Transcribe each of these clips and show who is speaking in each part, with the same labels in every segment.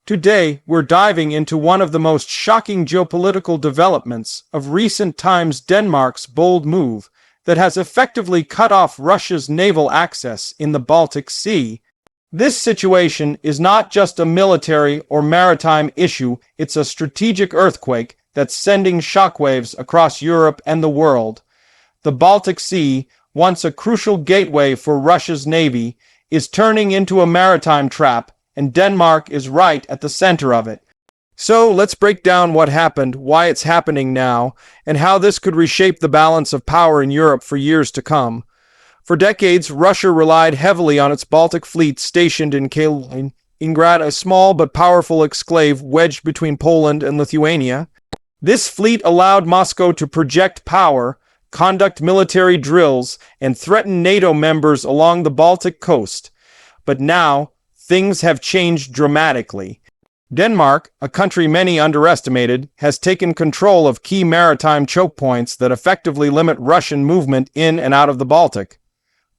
Speaker 1: Today, we're diving into one of the most shocking geopolitical developments of recent times: Denmark's bold move that has effectively cut off Russia's naval access in the Baltic Sea. This situation is not just a military or maritime issue, it's a strategic earthquake that's sending shockwaves across Europe and the world. The Baltic Sea, once a crucial gateway for Russia's navy, is turning into a maritime trap, and Denmark is right at the center of it. So let's break down what happened, why it's happening now, and how this could reshape the balance of power in Europe for years to come. For decades, Russia relied heavily on its Baltic Fleet stationed in Kaliningrad, a small but powerful exclave wedged between Poland and Lithuania. This fleet allowed Moscow to project power, conduct military drills, and threaten NATO members along the Baltic coast. But now, things have changed dramatically. Denmark, a country many underestimated, has taken control of key maritime choke points that effectively limit Russian movement in and out of the Baltic.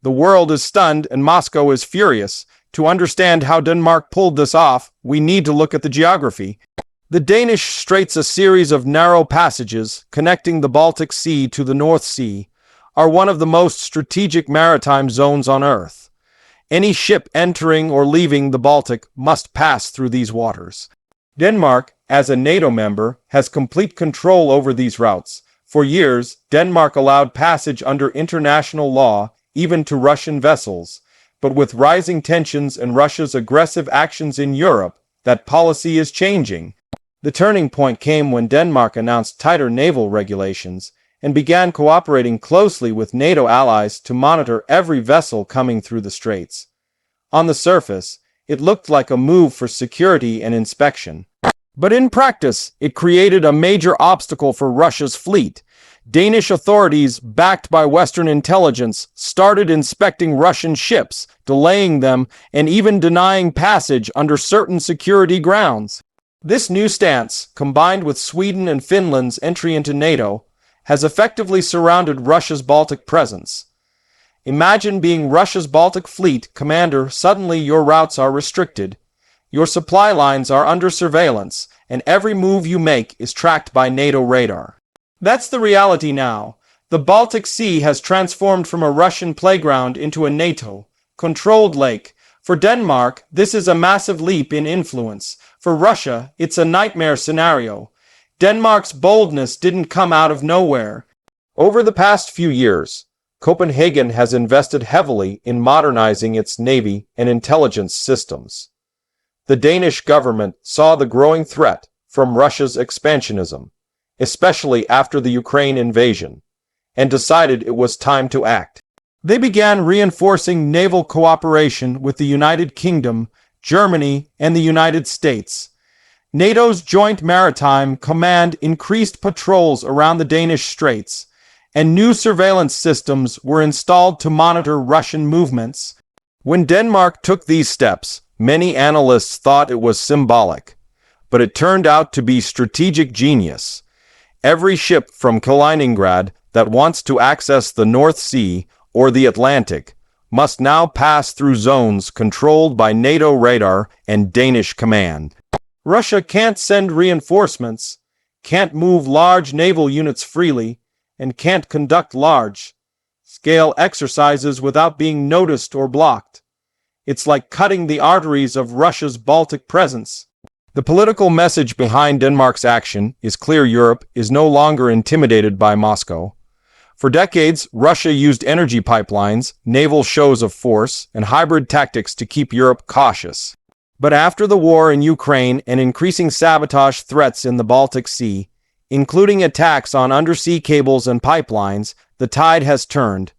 Speaker 1: The world is stunned and Moscow is furious. To understand how Denmark pulled this off, we need to look at the geography. The Danish Straits, a series of narrow passages connecting the Baltic Sea to the North Sea, are one of the most strategic maritime zones on Earth. Any ship entering or leaving the Baltic must pass through these waters. Denmark, as a NATO member, has complete control over these routes. For years, Denmark allowed passage under international law, even to Russian vessels. But with rising tensions and Russia's aggressive actions in Europe, that policy is changing. The turning point came when Denmark announced tighter naval regulations and began cooperating closely with NATO allies to monitor every vessel coming through the straits. On the surface, it looked like a move for security and inspection. But in practice, it created a major obstacle for Russia's fleet. Danish authorities, backed by Western intelligence, started inspecting Russian ships, delaying them, and even denying passage under certain security grounds. This new stance, combined with Sweden and Finland's entry into NATO, has effectively surrounded Russia's Baltic presence. Imagine being Russia's Baltic Fleet commander. Suddenly your routes are restricted, your supply lines are under surveillance, and every move you make is tracked by NATO radar. That's the reality now. The Baltic Sea has transformed from a Russian playground into a NATO-controlled lake. For Denmark, this is a massive leap in influence. For Russia, it's a nightmare scenario. Denmark's boldness didn't come out of nowhere. Over the past few years, Copenhagen has invested heavily in modernizing its navy and intelligence systems. The Danish government saw the growing threat from Russia's expansionism, especially after the Ukraine invasion, and decided it was time to act. They began reinforcing naval cooperation with the United Kingdom, Germany, and the United States. NATO's Joint Maritime Command increased patrols around the Danish Straits, and new surveillance systems were installed to monitor Russian movements. When Denmark took these steps, many analysts thought it was symbolic, but it turned out to be strategic genius. Every ship from Kaliningrad that wants to access the North Sea or the Atlantic must now pass through zones controlled by NATO radar and Danish command. Russia can't send reinforcements, can't move large naval units freely, and can't conduct large-scale exercises without being noticed or blocked. It's like cutting the arteries of Russia's Baltic presence. The political message behind Denmark's action is clear: Europe is no longer intimidated by Moscow. For decades, Russia used energy pipelines, naval shows of force, and hybrid tactics to keep Europe cautious. But after the war in Ukraine and increasing sabotage threats in the Baltic Sea, including attacks on undersea cables and pipelines, the tide has turned.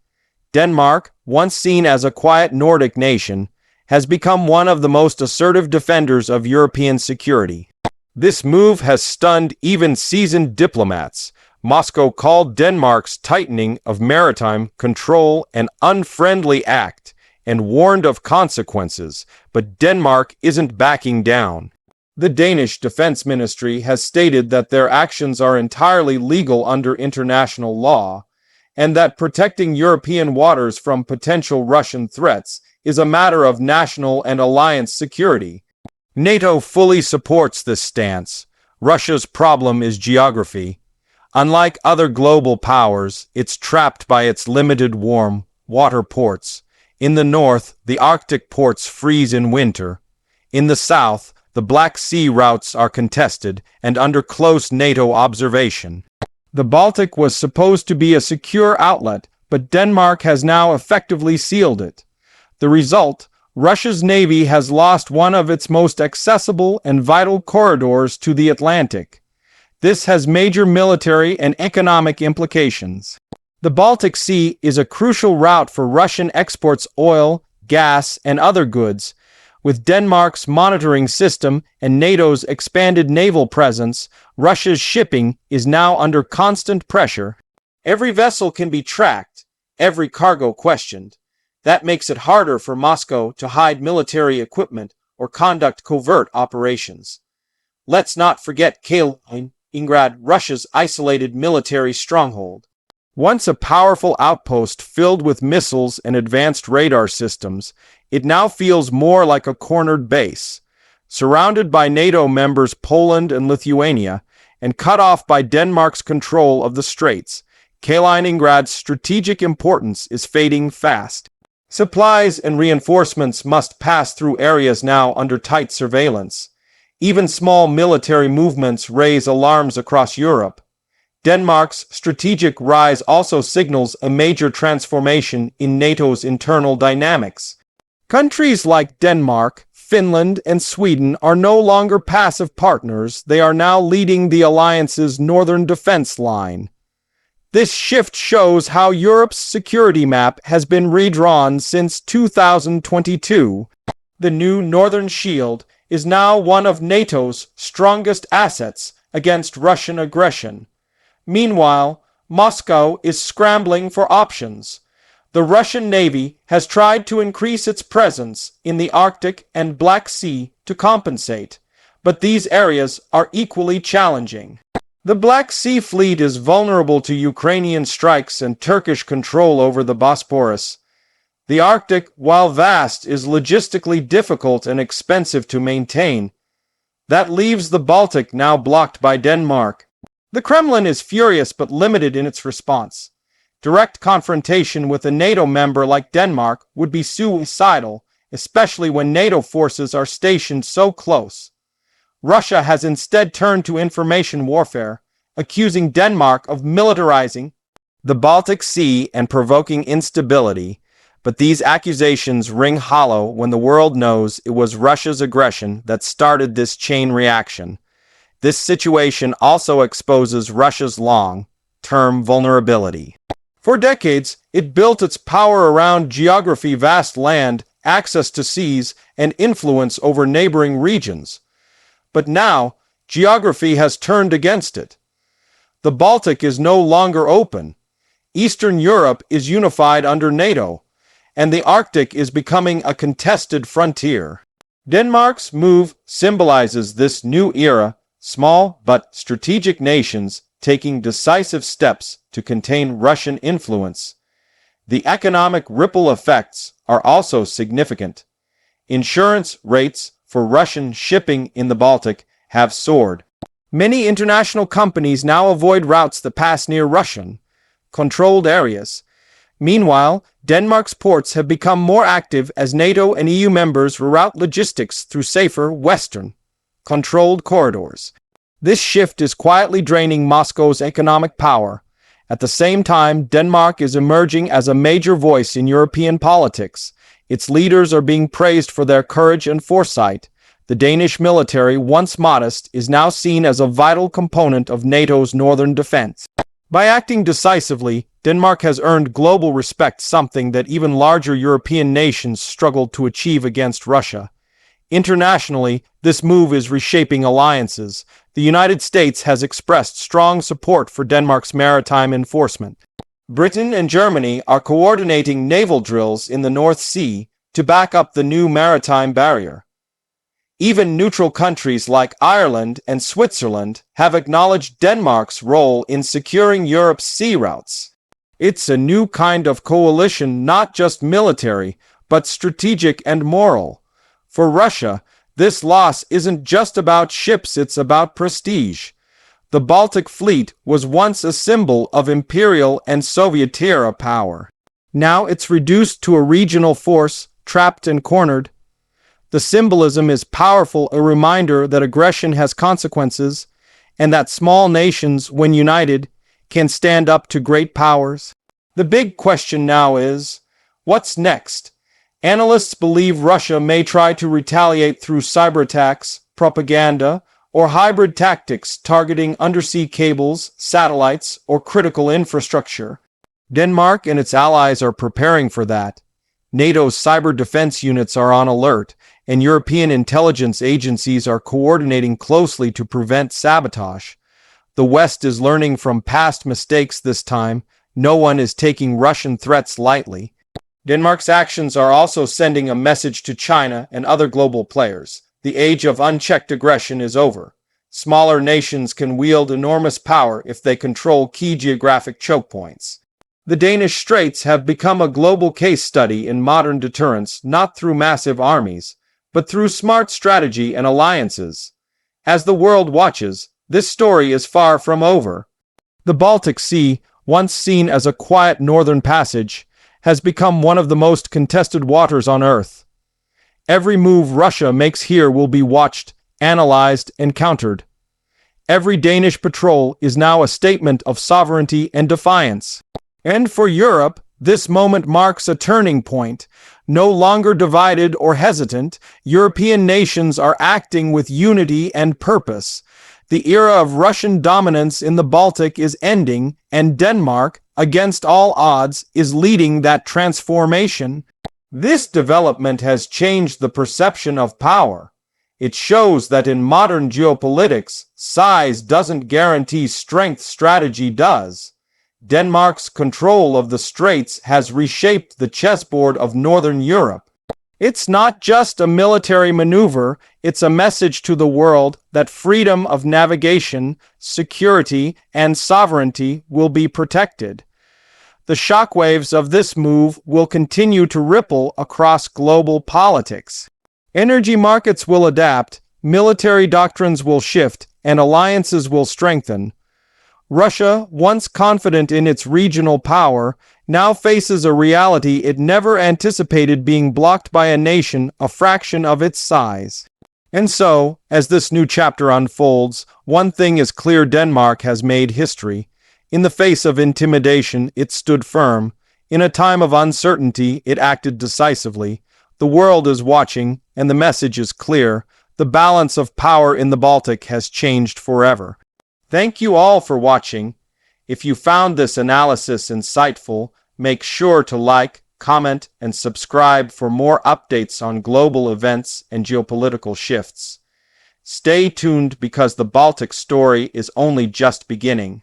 Speaker 1: Denmark, once seen as a quiet Nordic nation, has become one of the most assertive defenders of European security. This move has stunned even seasoned diplomats. Moscow called Denmark's tightening of maritime control an unfriendly act and warned of consequences, but Denmark isn't backing down. The Danish Defense Ministry has stated that their actions are entirely legal under international law, and that protecting European waters from potential Russian threats is a matter of national and alliance security. NATO fully supports this stance. Russia's problem is geography. Unlike other global powers, it's trapped by its limited warm water ports. In the north, the Arctic ports freeze in winter. In the south, the Black Sea routes are contested and under close NATO observation. The Baltic was supposed to be a secure outlet, but Denmark has now effectively sealed it. The result, Russia's navy has lost one of its most accessible and vital corridors to the Atlantic. This has major military and economic implications. The Baltic Sea is a crucial route for Russian exports oil, gas, and other goods. With Denmark's monitoring system and NATO's expanded naval presence, Russia's shipping is now under constant pressure. Every vessel can be tracked, every cargo questioned. That makes it harder for Moscow to hide military equipment or conduct covert operations. Let's not forget Kaliningrad, Russia's isolated military stronghold. Once a powerful outpost filled with missiles and advanced radar systems, it now feels more like a cornered base. Surrounded by NATO members Poland and Lithuania, and cut off by Denmark's control of the Straits, Kaliningrad's strategic importance is fading fast. Supplies and reinforcements must pass through areas now under tight surveillance. Even small military movements raise alarms across Europe. Denmark's strategic rise also signals a major transformation in NATO's internal dynamics. Countries like Denmark, Finland, and Sweden are no longer passive partners. They are now leading the alliance's northern defense line. This shift shows how Europe's security map has been redrawn since 2022. The new Northern Shield is now one of NATO's strongest assets against Russian aggression. Meanwhile, Moscow is scrambling for options. The Russian Navy has tried to increase its presence in the Arctic and Black Sea to compensate, but these areas are equally challenging. The Black Sea Fleet is vulnerable to Ukrainian strikes and Turkish control over the Bosporus. The Arctic, while vast, is logistically difficult and expensive to maintain. That leaves the Baltic now blocked by Denmark. The Kremlin is furious but limited in its response. Direct confrontation with a NATO member like Denmark would be suicidal, especially when NATO forces are stationed so close. Russia has instead turned to information warfare, accusing Denmark of militarizing the Baltic Sea and provoking instability. But these accusations ring hollow when the world knows it was Russia's aggression that started this chain reaction. This situation also exposes Russia's long-term vulnerability. For decades, it built its power around geography, vast land, access to seas, and influence over neighboring regions. But now, geography has turned against it. The Baltic is no longer open. Eastern Europe is unified under NATO, and the Arctic is becoming a contested frontier. Denmark's move symbolizes this new era, small but strategic nations taking decisive steps to contain Russian influence. The economic ripple effects are also significant. Insurance rates for Russian shipping in the Baltic have soared. Many international companies now avoid routes that pass near Russian-controlled areas. Meanwhile, Denmark's ports have become more active as NATO and EU members reroute logistics through safer Western-controlled corridors. This shift is quietly draining Moscow's economic power. At the same time, Denmark is emerging as a major voice in European politics. Its leaders are being praised for their courage and foresight. The Danish military, once modest, is now seen as a vital component of NATO's northern defense. By acting decisively, Denmark has earned global respect, something that even larger European nations struggled to achieve against Russia. Internationally, this move is reshaping alliances. The United States has expressed strong support for Denmark's maritime enforcement. Britain and Germany are coordinating naval drills in the North Sea to back up the new maritime barrier. Even neutral countries like Ireland and Switzerland have acknowledged Denmark's role in securing Europe's sea routes. It's a new kind of coalition, not just military, but strategic and moral. For Russia, This loss isn't just about ships, it's about prestige. The Baltic Fleet was once a symbol of imperial and Soviet-era power. Now it's reduced to a regional force, trapped and cornered. The symbolism is powerful, a reminder that aggression has consequences, and that small nations, when united, can stand up to great powers. The big question now is, what's next? Analysts believe Russia may try to retaliate through cyber attacks, propaganda, or hybrid tactics targeting undersea cables, satellites, or critical infrastructure. Denmark and its allies are preparing for that. NATO's cyber defense units are on alert, and European intelligence agencies are coordinating closely to prevent sabotage. The West is learning from past mistakes this time. No one is taking Russian threats lightly. Denmark's actions are also sending a message to China and other global players. The age of unchecked aggression is over. Smaller nations can wield enormous power if they control key geographic choke points. The Danish Straits have become a global case study in modern deterrence, not through massive armies, but through smart strategy and alliances. As the world watches, this story is far from over. The Baltic Sea, once seen as a quiet northern passage, has become one of the most contested waters on Earth. Every move Russia makes here will be watched, analyzed, and countered. Every Danish patrol is now a statement of sovereignty and defiance. And for Europe, this moment marks a turning point. No longer divided or hesitant, European nations are acting with unity and purpose. The era of Russian dominance in the Baltic is ending, and Denmark, against all odds, is leading that transformation. This development has changed the perception of power. It shows that in modern geopolitics, size doesn't guarantee strength, strategy does. Denmark's control of the Straits has reshaped the chessboard of Northern Europe. It's not just a military maneuver, it's a message to the world that freedom of navigation, security, and sovereignty will be protected. The shockwaves of this move will continue to ripple across global politics. Energy markets will adapt, military doctrines will shift, and alliances will strengthen. Russia, once confident in its regional power, now faces a reality it never anticipated, being blocked by a nation a fraction of its size. And so, as this new chapter unfolds, one thing is clear: Denmark has made history. In the face of intimidation, it stood firm. In a time of uncertainty, it acted decisively. The world is watching, and the message is clear. The balance of power in the Baltic has changed forever. Thank you all for watching. If you found this analysis insightful, make sure to like, comment, and subscribe for more updates on global events and geopolitical shifts. Stay tuned because the Baltic story is only just beginning.